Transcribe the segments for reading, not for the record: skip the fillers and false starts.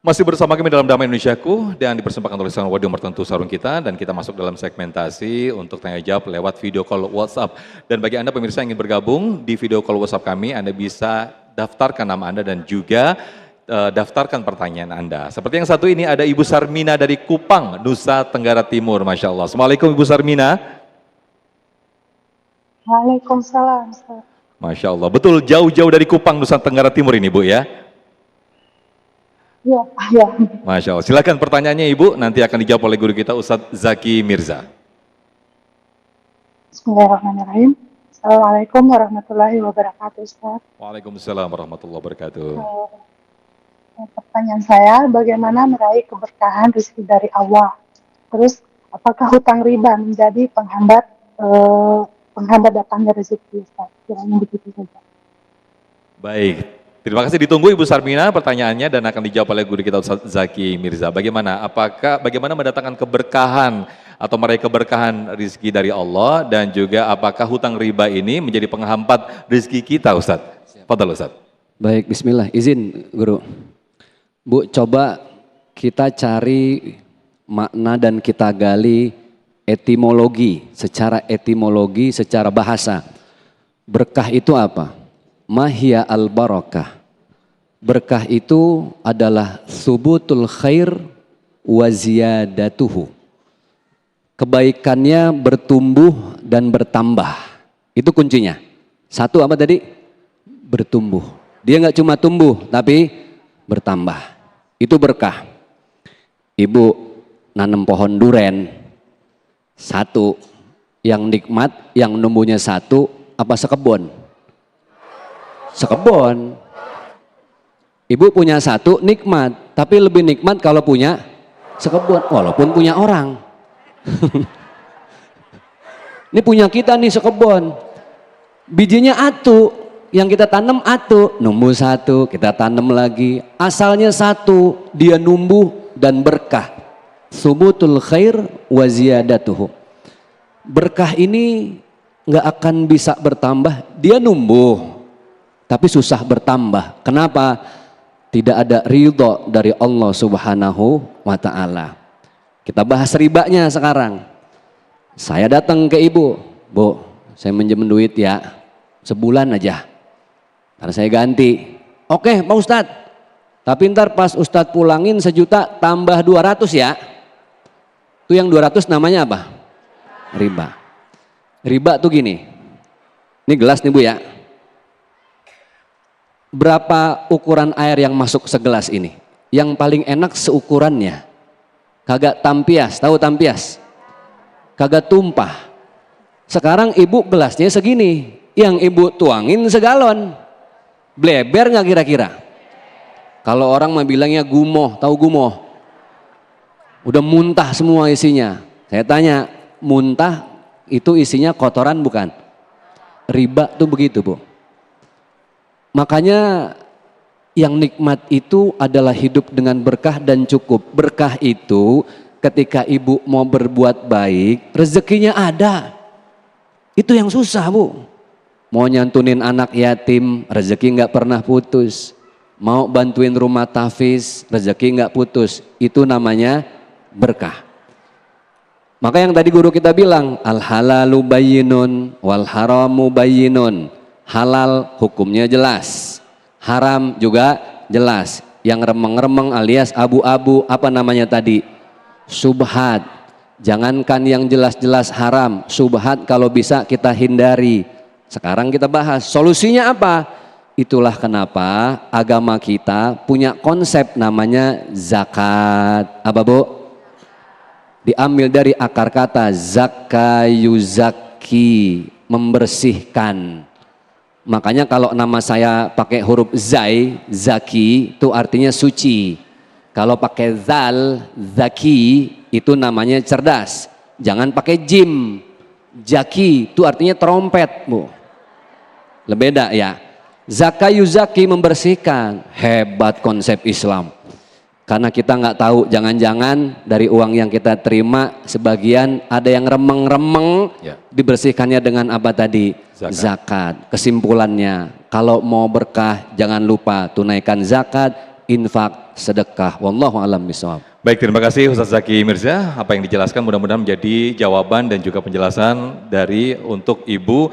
Masih bersama kami dalam Damai Indonesiaku dan dipersembahkan oleh Sang Wadio Mertentu Sarung kita, dan kita masuk dalam segmentasi untuk tanya jawab lewat video call WhatsApp. Dan bagi Anda pemirsa yang ingin bergabung di video call WhatsApp kami, Anda bisa daftarkan nama Anda dan juga daftarkan pertanyaan Anda. Seperti yang satu ini ada Ibu Sarmina dari Kupang, Nusa Tenggara Timur, Masya Allah. Assalamualaikum Ibu Sarmina. Waalaikumsalam. Masya Allah, betul jauh-jauh dari Kupang, Nusa Tenggara Timur ini Bu ya? Ya, ya. Masya Allah, silakan pertanyaannya Ibu, nanti akan dijawab oleh guru kita Ustadz Zaki Mirza. Bismillahirrahmanirrahim. Assalamualaikum warahmatullahi wabarakatuh, Ustaz. Waalaikumsalam warahmatullahi wabarakatuh. Pertanyaan saya, bagaimana meraih keberkahan rezeki dari Allah? Terus, apakah hutang riba menjadi penghambat datangnya rezeki, Ustaz? Kiranya begitu saja. Baik. Terima kasih, ditunggu Ibu Sarmina pertanyaannya dan akan dijawab oleh guru kita Ustadz Zaki Mirza. Bagaimana mendatangkan keberkahan atau meraih keberkahan rezeki dari Allah, dan juga apakah hutang riba ini menjadi penghambat rezeki kita Ustadz? Fadhal Ustadz. Baik, bismillah. Izin guru. Bu, coba kita cari makna dan kita gali etimologi, secara bahasa. Berkah itu apa? Mahya al-barakah. Berkah itu adalah subutul khair wa ziyadatuhu. Kebaikannya bertumbuh dan bertambah. Itu kuncinya. Satu apa tadi? Bertumbuh. Dia nggak cuma tumbuh tapi bertambah. Itu berkah. Ibu nanam pohon duren satu, yang nikmat, yang numbuhnya satu, apa sekebun? Sekebon. Ibu punya satu nikmat, tapi lebih nikmat kalau punya sekebun, walaupun punya orang. Ini punya kita nih sekebun, bijinya atu, yang kita tanam atu, numbuh satu, kita tanam lagi, asalnya satu, dia numbuh dan berkah. Subutul khair wa ziyadatuhu. Berkah ini nggak akan bisa bertambah, dia numbuh tapi susah bertambah. Kenapa? Tidak ada ridho dari Allah Subhanahu wa ta'ala. Kita bahas ribanya sekarang. Saya datang ke ibu, Bu, saya minjem duit ya, sebulan aja, karena saya ganti. Oke Pak Ustadz, tapi ntar pas Ustadz pulangin 1 juta tambah 200 ya. Itu yang 200 namanya apa? Riba. Riba tuh gini, ini gelas nih Bu ya. Berapa ukuran air yang masuk segelas ini? Yang paling enak seukurannya. Kagak tampias, tahu tampias? Kagak tumpah. Sekarang ibu gelasnya segini, yang ibu tuangin segalon. Bleber nggak kira-kira? Kalau orang mah bilangnya gumoh, tahu gumoh? Udah muntah semua isinya. Saya tanya, muntah itu isinya kotoran bukan? Riba tuh begitu Bu. Makanya yang nikmat itu adalah hidup dengan berkah dan cukup. Berkah itu ketika ibu mau berbuat baik, rezekinya ada. Itu yang susah Bu. Mau nyantunin anak yatim, rezeki nggak pernah putus. Mau bantuin rumah tahfiz, rezeki nggak putus. Itu namanya berkah. Maka yang tadi guru kita bilang, al halalu bayyinun wal haramu bayyinun. Halal hukumnya jelas, haram juga jelas. Yang remeng-remeng alias abu-abu, apa namanya tadi? Subhat. Jangankan yang jelas-jelas haram, subhat kalau bisa kita hindari. Sekarang kita bahas solusinya apa? Itulah kenapa agama kita punya konsep namanya zakat. Apa Bu? Diambil dari akar kata zakka yuzaki, membersihkan. Makanya kalau nama saya pakai huruf zai, zaki, itu artinya suci. Kalau pakai zal, zaki, itu namanya cerdas. Jangan pakai jim, jaki, itu artinya trompet Bu. Beda ya. Zakka yuzaki, membersihkan. Hebat konsep Islam. Karena kita nggak tahu, jangan-jangan dari uang yang kita terima sebagian ada yang remeng-remeng, ya. Dibersihkannya dengan apa tadi? Zakat. Kesimpulannya, kalau mau berkah jangan lupa tunaikan zakat, infak, sedekah. Wallahu a'lam bishawab. Baik, terima kasih Ustaz Zaki Mirza. Apa yang dijelaskan mudah-mudahan menjadi jawaban dan juga penjelasan dari untuk Ibu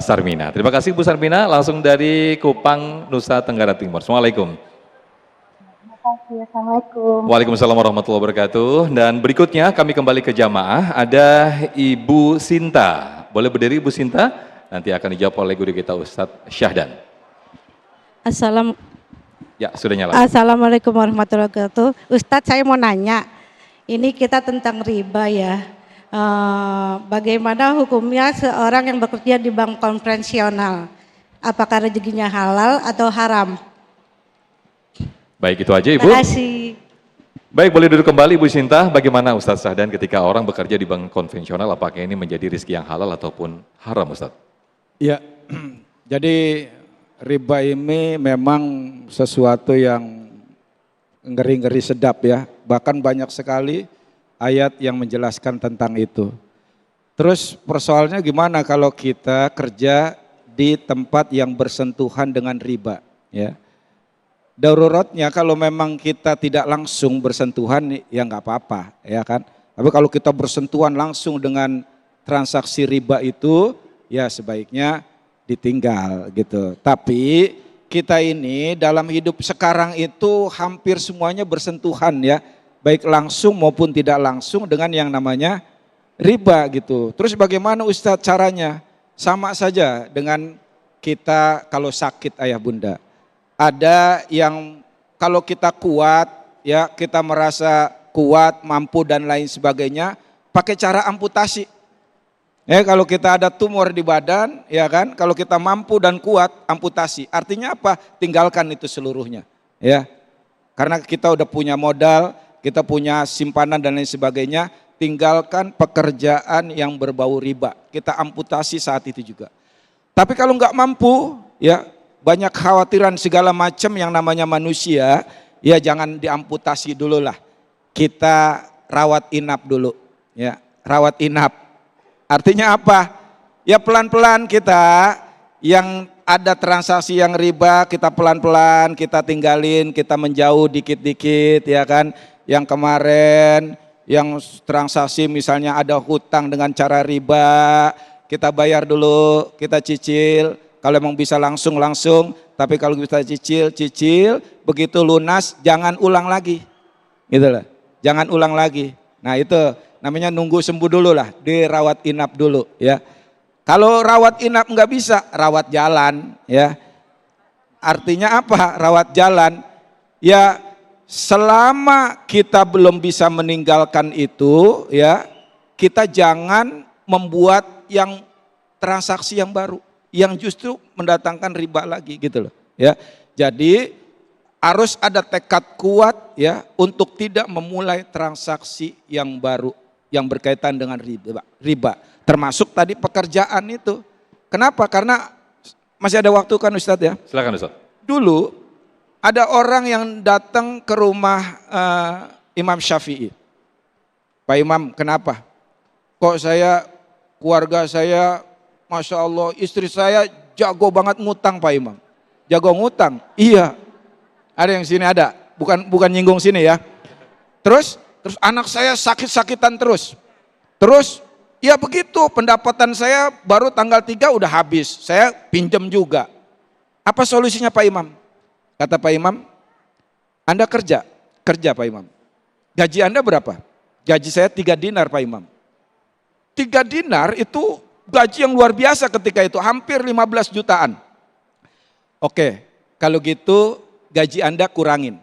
Sarmina. Terima kasih Bu Sarmina, langsung dari Kupang, Nusa Tenggara Timur. Assalamualaikum. Terima kasih. Assalamualaikum. Waalaikumsalam warahmatullahi wabarakatuh. Dan berikutnya kami kembali ke jamaah, ada Ibu Sinta. Boleh berdiri Ibu Sinta? Nanti akan dijawab oleh guru kita Ustadz Syahdan. Ya, sudah nyala. Assalamualaikum warahmatullahi wabarakatuh. Ustadz, saya mau nanya, ini kita tentang riba ya. Bagaimana hukumnya seorang yang bekerja di bank konvensional? Apakah rezekinya halal atau haram? Baik, itu aja Ibu. Terima kasih. Baik, boleh duduk kembali Ibu Sinta. Bagaimana Ustadz Syahdan ketika orang bekerja di bank konvensional, apakah ini menjadi rezeki yang halal ataupun haram Ustadz? Ya, jadi riba ini memang sesuatu yang ngeri-ngeri sedap ya. Bahkan banyak sekali ayat yang menjelaskan tentang itu. Terus persoalannya gimana kalau kita kerja di tempat yang bersentuhan dengan riba ya. Daruratnya kalau memang kita tidak langsung bersentuhan ya nggak apa-apa ya kan. Tapi kalau kita bersentuhan langsung dengan transaksi riba itu ya sebaiknya ditinggal gitu. Tapi kita ini dalam hidup sekarang itu hampir semuanya bersentuhan ya, baik langsung maupun tidak langsung dengan yang namanya riba gitu. Terus bagaimana Ustadz caranya? Sama saja dengan kita kalau sakit ayah bunda. Ada yang kalau kita kuat ya, kita merasa kuat, mampu dan lain sebagainya, pakai cara amputasi. Ya, kalau kita ada tumor di badan, ya kan, kalau kita mampu dan kuat, amputasi. Artinya apa? Tinggalkan itu seluruhnya. Ya, karena kita udah punya modal, kita punya simpanan dan lain sebagainya, tinggalkan pekerjaan yang berbau riba. Kita amputasi saat itu juga. Tapi kalau nggak mampu, ya banyak khawatiran segala macam yang namanya manusia, ya jangan diamputasi dulu lah. Kita rawat inap dulu, ya rawat inap. Artinya apa? Ya pelan-pelan kita yang ada transaksi yang riba kita pelan-pelan kita tinggalin, kita menjauh dikit-dikit ya kan. Yang kemarin yang transaksi misalnya ada hutang dengan cara riba, kita bayar dulu, kita cicil. Kalau emang bisa langsung, tapi kalau bisa cicil, begitu lunas jangan ulang lagi. Gitu loh. Jangan ulang lagi. Nah itu namanya nunggu sembuh dulu lah, dirawat inap dulu ya. Kalau rawat inap nggak bisa, rawat jalan ya. Artinya apa? Rawat jalan. Ya selama kita belum bisa meninggalkan itu ya, kita jangan membuat yang transaksi yang baru, yang justru mendatangkan riba lagi gitu loh ya. Jadi harus ada tekad kuat ya untuk tidak memulai transaksi yang baru yang berkaitan dengan riba. Termasuk tadi pekerjaan itu. Kenapa? Karena masih ada waktu kan Ustadz ya? Silakan Ustadz. Dulu ada orang yang datang ke rumah Imam Syafi'i. Pak Imam, kenapa? Kok keluarga saya, Masya Allah, istri saya jago banget ngutang Pak Imam. Jago ngutang? Iya. Ada yang sini ada, bukan nyinggung sini ya. Terus anak saya sakit-sakitan terus. Ya begitu, pendapatan saya baru tanggal 3 udah habis. Saya pinjam juga. Apa solusinya Pak Imam? Kata Pak Imam, Anda kerja Pak Imam. Gaji Anda berapa? Gaji saya 3 dinar Pak Imam. 3 dinar itu gaji yang luar biasa ketika itu, hampir 15 jutaan. Oke, kalau gitu gaji Anda kurangin.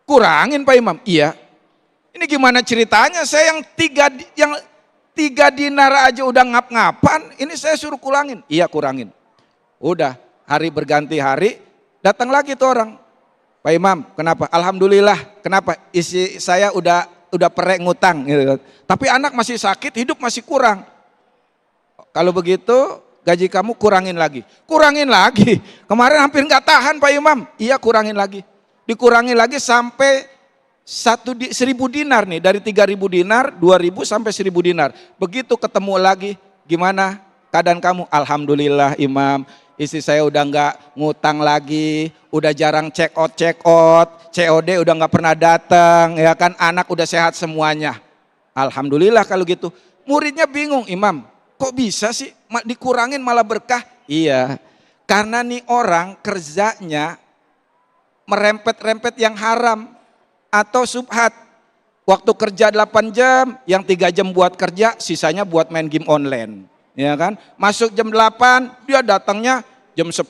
Kurangin Pak Imam? Iya. Ini gimana ceritanya? Saya yang 3 dinar aja udah ngap-ngapan, ini saya suruh kurangin. Iya kurangin. Udah, hari berganti hari, datang lagi tuh orang. Pak Imam, kenapa? Alhamdulillah, kenapa? Isi saya udah perek ngutang gitu. Tapi anak masih sakit, hidup masih kurang. Kalau begitu gaji kamu kurangin lagi. Kurangin lagi. Kemarin hampir nggak tahan Pak Imam. Iya kurangin lagi. Dikurangin lagi sampai 1.000 dinar nih, dari 3.000 dinar, 2.000 sampai 1.000 dinar. Begitu ketemu lagi, gimana keadaan kamu? Alhamdulillah Imam, istri saya udah nggak ngutang lagi, udah jarang check out, COD udah nggak pernah datang, ya kan, anak udah sehat semuanya. Alhamdulillah kalau gitu. Muridnya bingung, Imam, kok bisa sih dikurangin malah berkah? Iya, karena nih orang kerjanya merempet-rempet yang haram atau subhat. Waktu kerja 8 jam, yang 3 jam buat kerja, sisanya buat main game online. Ya kan? Masuk jam 8, dia datangnya jam 10.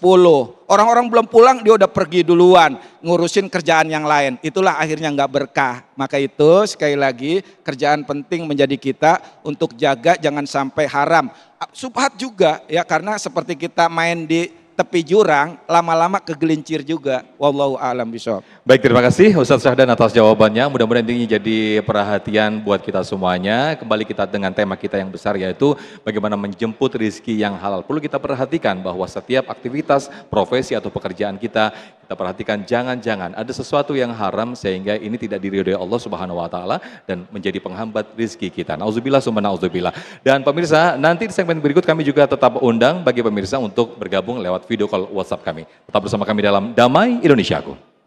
Orang-orang belum pulang, dia udah pergi duluan, ngurusin kerjaan yang lain. Itulah akhirnya nggak berkah. Maka itu sekali lagi, kerjaan penting menjadi kita untuk jaga jangan sampai haram. Subhat juga ya, karena seperti kita main di tepi jurang, lama-lama kegelincir juga. Wallahu a'lam bishawab. Baik, terima kasih Ustadz Syahdan atas jawabannya. Mudah-mudahan ini jadi perhatian buat kita semuanya. Kembali kita dengan tema kita yang besar, yaitu bagaimana menjemput rezeki yang halal. Perlu kita perhatikan bahwa setiap aktivitas, profesi atau pekerjaan kita perhatikan jangan-jangan ada sesuatu yang haram sehingga ini tidak diridhoi Allah Subhanahu wa taala dan menjadi penghambat rezeki kita. Nauzubillah summa nauzubillah. Dan pemirsa, nanti di segmen berikut kami juga tetap undang bagi pemirsa untuk bergabung lewat video call WhatsApp kami. Tetap bersama kami dalam Damai Indonesiaku.